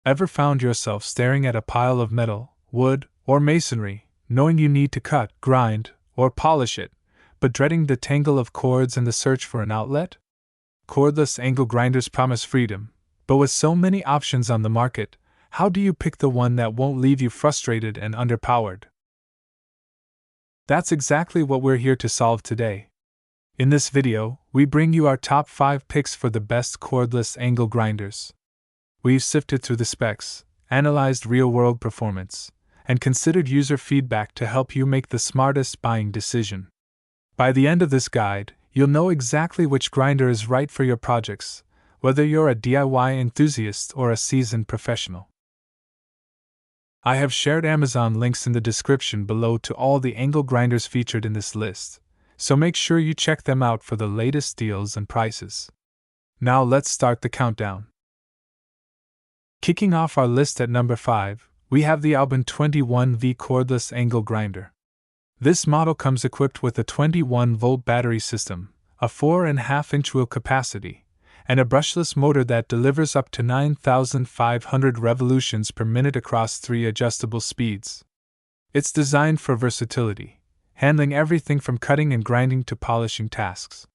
Ever found yourself staring at a pile of metal, wood, or masonry, knowing you need to cut, grind, or polish it, but dreading the tangle of cords and the search for an outlet? Cordless angle grinders promise freedom, but with so many options on the market, how do you pick the one that won't leave you frustrated and underpowered? That's exactly what we're here to solve today. In this video, we bring you our top 5 picks for the best cordless angle grinders. We've sifted through the specs, analyzed real-world performance, and considered user feedback to help you make the smartest buying decision. By the end of this guide, you'll know exactly which grinder is right for your projects, whether you're a DIY enthusiast or a seasoned professional. I have shared Amazon links in the description below to all the angle grinders featured in this list, so make sure you check them out for the latest deals and prices. Now let's start the countdown. Kicking off our list at number 5, we have the AOBEN 21V cordless angle grinder. This model comes equipped with a 21-volt battery system, a 4.5-inch wheel capacity, and a brushless motor that delivers up to 9,500 revolutions per minute across 3 adjustable speeds. It's designed for versatility, handling everything from cutting and grinding to polishing tasks.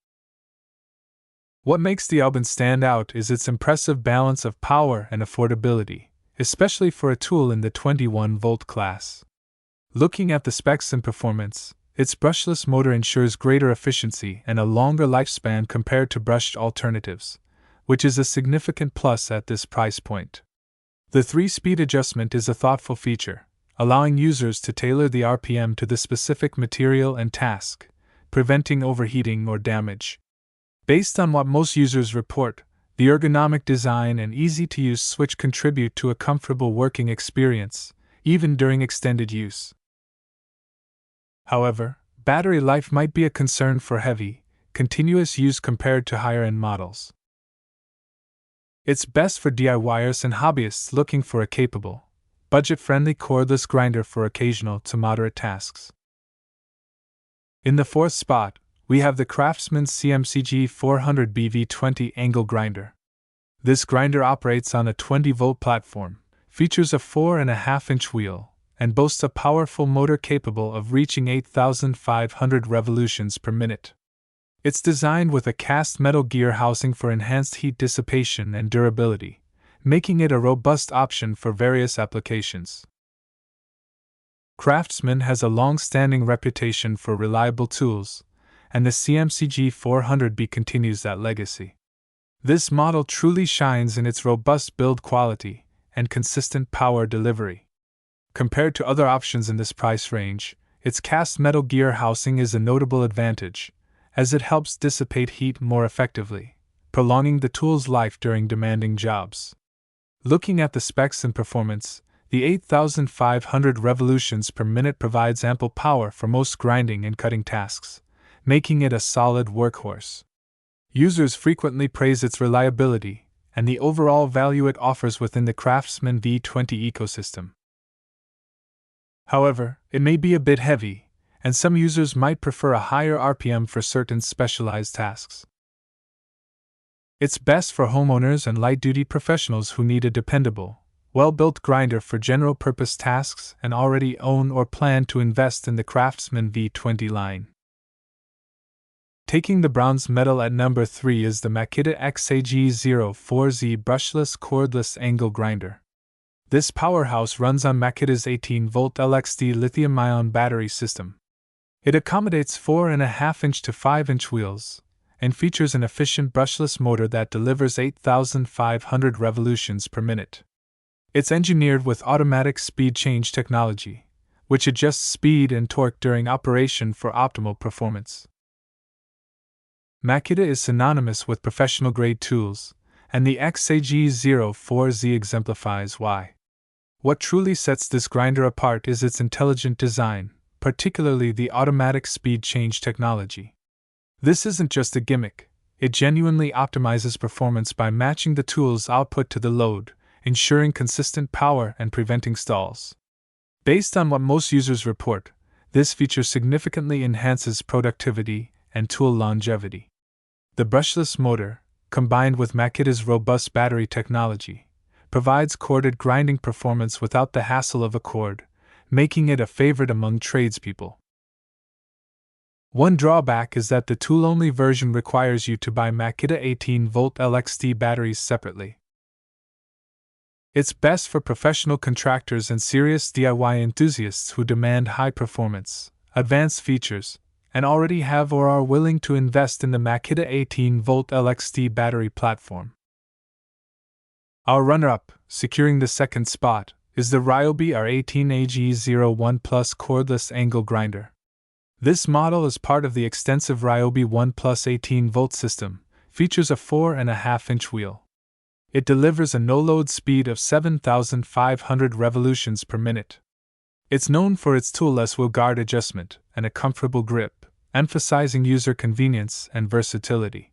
What makes the AOBEN stand out is its impressive balance of power and affordability, especially for a tool in the 21-volt class. Looking at the specs and performance, its brushless motor ensures greater efficiency and a longer lifespan compared to brushed alternatives, which is a significant plus at this price point. The 3-speed adjustment is a thoughtful feature, allowing users to tailor the RPM to the specific material and task, preventing overheating or damage. Based on what most users report, the ergonomic design and easy-to-use switch contribute to a comfortable working experience, even during extended use. However, battery life might be a concern for heavy, continuous use compared to higher-end models. It's best for DIYers and hobbyists looking for a capable, budget-friendly cordless grinder for occasional to moderate tasks. In the 4th spot, we have the CRAFTSMAN CMCG 400BV20 angle grinder. This grinder operates on a 20-volt platform, features a 4.5-inch wheel, and boasts a powerful motor capable of reaching 8,500 revolutions per minute. It's designed with a cast metal gear housing for enhanced heat dissipation and durability, making it a robust option for various applications. CRAFTSMAN has a long-standing reputation for reliable tools, and the CMCG 400B continues that legacy. This model truly shines in its robust build quality and consistent power delivery. Compared to other options in this price range, its cast metal gear housing is a notable advantage, as it helps dissipate heat more effectively, prolonging the tool's life during demanding jobs. Looking at the specs and performance, the 8,500 revolutions per minute provides ample power for most grinding and cutting tasks, making it a solid workhorse. Users frequently praise its reliability and the overall value it offers within the CRAFTSMAN V20 ecosystem. However, it may be a bit heavy, and some users might prefer a higher RPM for certain specialized tasks. It's best for homeowners and light-duty professionals who need a dependable, well-built grinder for general-purpose tasks and already own or plan to invest in the CRAFTSMAN V20 line. Taking the bronze medal at number 3 is the Makita XAG04Z brushless cordless angle grinder. This powerhouse runs on Makita's 18-volt LXD lithium-ion battery system. It accommodates 4.5-inch to 5-inch wheels, and features an efficient brushless motor that delivers 8,500 revolutions per minute. It's engineered with automatic speed change technology, which adjusts speed and torque during operation for optimal performance. Makita is synonymous with professional-grade tools, and the XAG04Z exemplifies why. What truly sets this grinder apart is its intelligent design, particularly the automatic speed change technology. This isn't just a gimmick, it genuinely optimizes performance by matching the tool's output to the load, ensuring consistent power and preventing stalls. Based on what most users report, this feature significantly enhances productivity and tool longevity. The brushless motor, combined with Makita's robust battery technology, provides corded grinding performance without the hassle of a cord, making it a favorite among tradespeople. One drawback is that the tool-only version requires you to buy Makita 18-volt LXT batteries separately. It's best for professional contractors and serious DIY enthusiasts who demand high performance, advanced features, and already have or are willing to invest in the Makita 18-volt LXT battery platform. Our runner-up, securing the second spot, is the Ryobi R18AG01 Plus cordless angle grinder. This model is part of the extensive Ryobi 1 Plus 18-volt system, features a 4.5-inch wheel. It delivers a no-load speed of 7,500 revolutions per minute. It's known for its toolless wheel guard adjustment and a comfortable grip, emphasizing user convenience and versatility.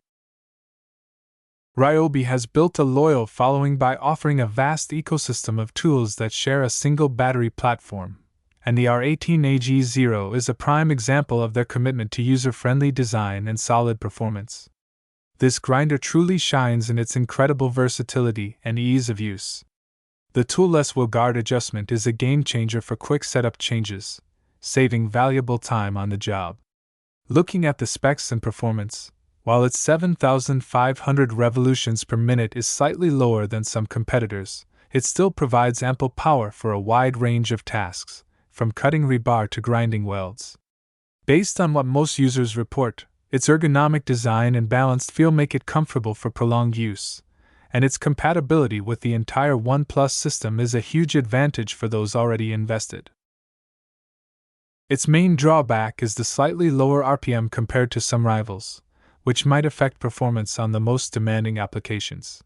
Ryobi has built a loyal following by offering a vast ecosystem of tools that share a single battery platform, and the R18AG0 is a prime example of their commitment to user-friendly design and solid performance. This grinder truly shines in its incredible versatility and ease of use. The toolless wheel guard adjustment is a game-changer for quick setup changes, saving valuable time on the job. Looking at the specs and performance, while its 7,500 revolutions per minute is slightly lower than some competitors, it still provides ample power for a wide range of tasks, from cutting rebar to grinding welds. Based on what most users report, its ergonomic design and balanced feel make it comfortable for prolonged use, and its compatibility with the entire One Plus system is a huge advantage for those already invested. Its main drawback is the slightly lower RPM compared to some rivals, which might affect performance on the most demanding applications.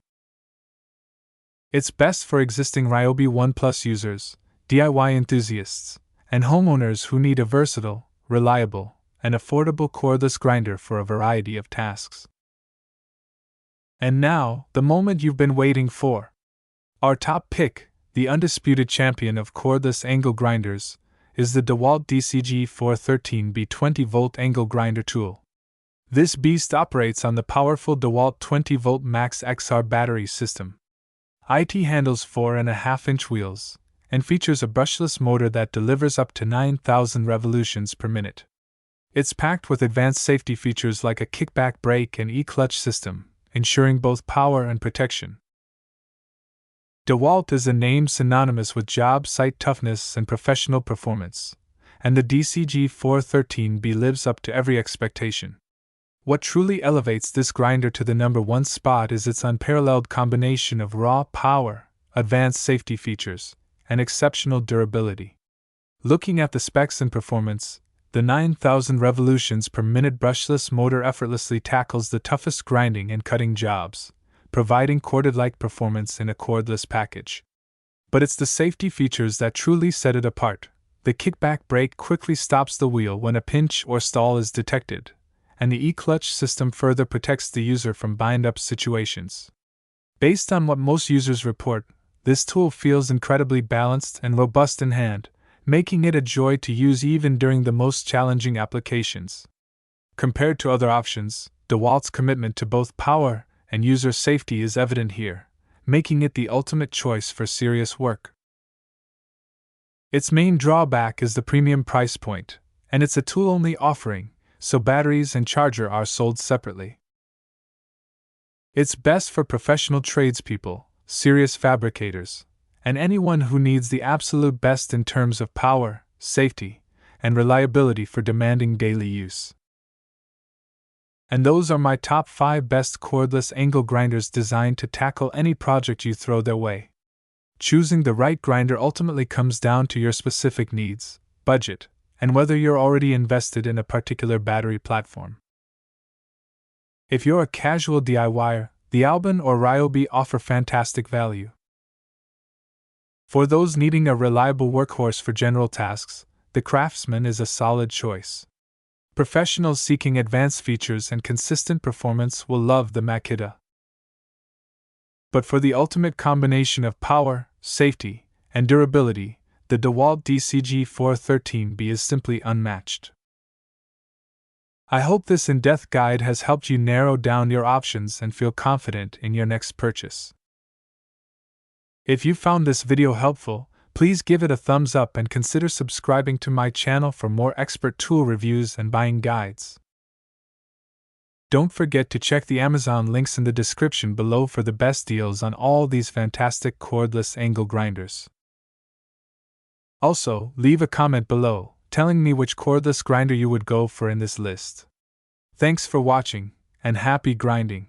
It's best for existing Ryobi 1 Plus users, DIY enthusiasts, and homeowners who need a versatile, reliable, and affordable cordless grinder for a variety of tasks. And now, the moment you've been waiting for. Our top pick, the undisputed champion of cordless angle grinders, is the DEWALT DCG413B 20-volt angle grinder tool. This beast operates on the powerful DEWALT 20-volt Max XR battery system. It handles 4.5-inch wheels, and features a brushless motor that delivers up to 9,000 revolutions per minute. It's packed with advanced safety features like a kickback brake and e-clutch system, ensuring both power and protection. DEWALT is a name synonymous with job site toughness and professional performance, and the DCG413B lives up to every expectation. What truly elevates this grinder to the number one spot is its unparalleled combination of raw power, advanced safety features, and exceptional durability. Looking at the specs and performance, the 9,000 revolutions per minute brushless motor effortlessly tackles the toughest grinding and cutting jobs, providing corded-like performance in a cordless package. But it's the safety features that truly set it apart. The kickback brake quickly stops the wheel when a pinch or stall is detected, and the e-clutch system further protects the user from bind-up situations. Based on what most users report, this tool feels incredibly balanced and robust in hand, making it a joy to use even during the most challenging applications. Compared to other options, DEWALT's commitment to both power and user safety is evident here, making it the ultimate choice for serious work. Its main drawback is the premium price point, and it's a tool-only offering, so batteries and charger are sold separately. It's best for professional tradespeople, serious fabricators, and anyone who needs the absolute best in terms of power, safety, and reliability for demanding daily use. And those are my top 5 best cordless angle grinders designed to tackle any project you throw their way. Choosing the right grinder ultimately comes down to your specific needs, budget, and whether you're already invested in a particular battery platform. If you're a casual DIYer, the AOBEN or Ryobi offer fantastic value. For those needing a reliable workhorse for general tasks, the CRAFTSMAN is a solid choice. Professionals seeking advanced features and consistent performance will love the Makita. But for the ultimate combination of power, safety, and durability, the DEWALT DCG413B is simply unmatched. I hope this in-depth guide has helped you narrow down your options and feel confident in your next purchase. If you found this video helpful, please give it a thumbs up and consider subscribing to my channel for more expert tool reviews and buying guides. Don't forget to check the Amazon links in the description below for the best deals on all these fantastic cordless angle grinders. Also, leave a comment below, telling me which cordless grinder you would go for in this list. Thanks for watching, and happy grinding!